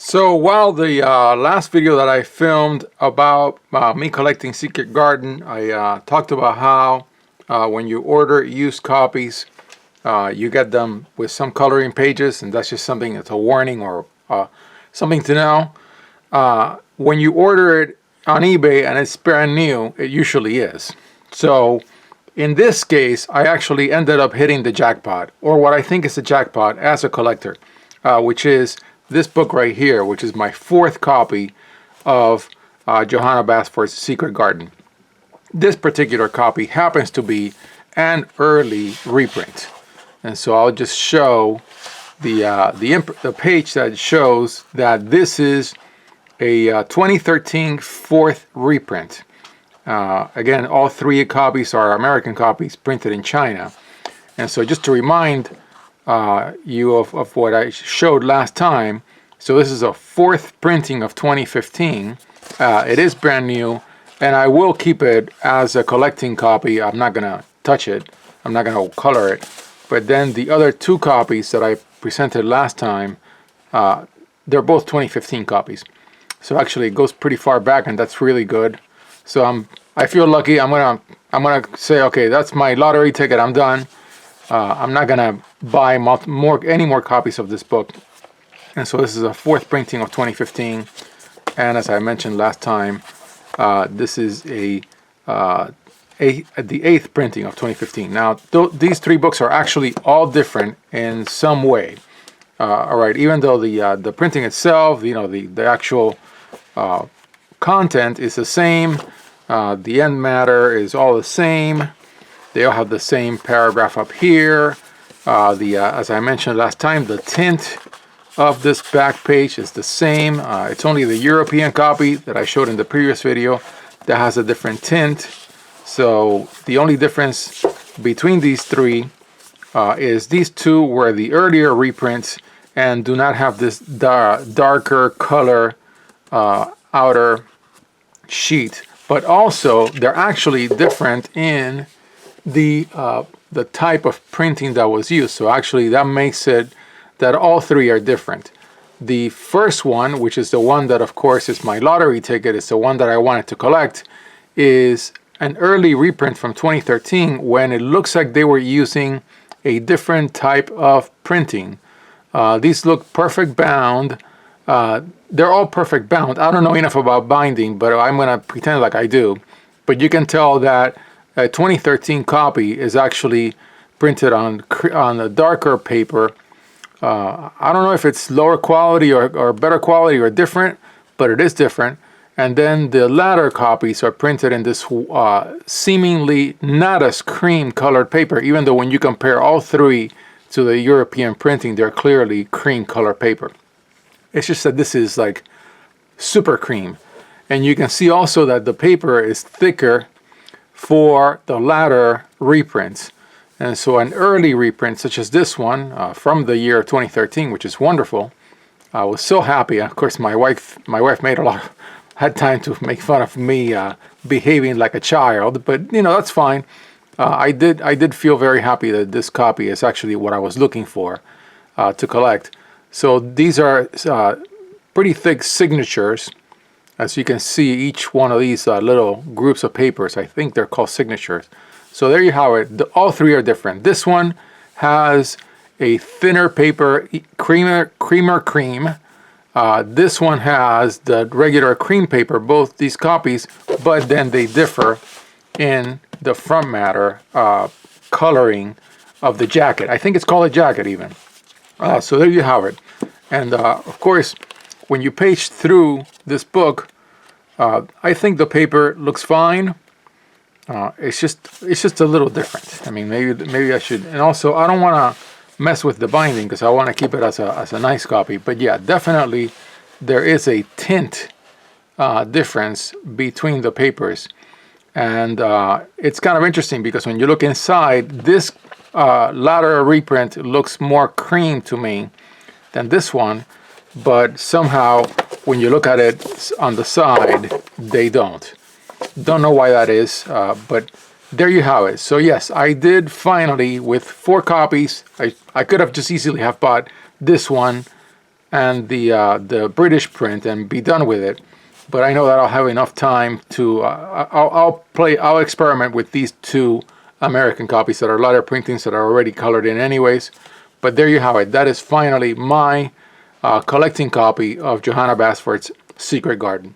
So while the last video that I filmed about me collecting Secret Garden, I talked about how when you order used copies, you get them with some coloring pages, and that's just something that's a warning or something to know. When you order it on eBay and it's brand new, it usually is. So in this case, I actually ended up hitting the jackpot, or what I think is the jackpot as a collector, which is this book right here, which is my fourth copy of Johanna Basford's Secret Garden. This particular copy happens to be an early reprint, and so I'll just show the page that shows that this is a 2013 fourth reprint. Again, all three copies are American copies printed in China, and so just to remind you of what I showed last time. So this is a fourth printing of 2015. It is brand new, and I will keep it as a collecting copy. I'm not gonna touch it. I'm not gonna color it. But then the other two copies that I presented last time, they're both 2015 copies. So actually it goes pretty far back, and that's really good. So I feel lucky. I'm gonna say, okay, that's my lottery ticket. I'm done. I'm not gonna buy any more copies of this book. And so this is a fourth printing of 2015, and as I mentioned last time, this is the eighth printing of 2015. Now these three books are actually all different in some way. All right, even though the printing itself, the actual content is the same, the end matter is all the same. They all have the same paragraph up here. As I mentioned last time, the tint of this back page is the same. It's only the European copy that I showed in the previous video that has a different tint. So the only difference between these three is these two were the earlier reprints and do not have this darker color outer sheet. But also, they're actually different in the type of printing that was used. So actually that makes it that all three are different. The first one, which is the one that of course is my lottery ticket, is the one that I wanted to collect, is an early reprint from 2013 when it looks like they were using a different type of printing. These look perfect bound. They're all perfect bound. I don't know enough about binding, but I'm gonna pretend like I do. But you can tell that a 2013 copy is actually printed on a darker paper. I don't know if it's lower quality or better quality or different, but it is different. And then the latter copies are printed in this seemingly not as cream colored paper, even though when you compare all three to the European printing, they're clearly cream colored paper. It's just that this is like super cream. And you can see also that the paper is thicker for the latter reprints. And so an early reprint such as this one from the year 2013, which is wonderful, I was so happy. Of course, my wife had time to make fun of me behaving like a child, but that's fine. I did feel very happy that this copy is actually what I was looking for to collect. So these are pretty thick signatures. As you can see, each one of these little groups of papers, I think they're called signatures. So there you have it. All three are different. This one has a thinner paper, cream. This one has the regular cream paper, both these copies, but then they differ in the front matter coloring of the jacket. I think it's called a jacket even. So there you have it. And of course, when you page through this book, I think the paper looks fine. It's just a little different. I mean, maybe I should. And also, I don't want to mess with the binding because I want to keep it as a nice copy. But yeah, definitely there is a tint difference between the papers, and it's kind of interesting because when you look inside, this latter reprint looks more cream to me than this one. But somehow, when you look at it on the side, they don't. Don't know why that is, but there you have it. So yes, I did finally, with 4 copies, I could have just easily have bought this one and the British print and be done with it. But I know that I'll have enough time to I'll experiment with these two American copies that are letter printings that are already colored in anyways. But there you have it. That is finally my collecting copy of Johanna Basford's Secret Garden.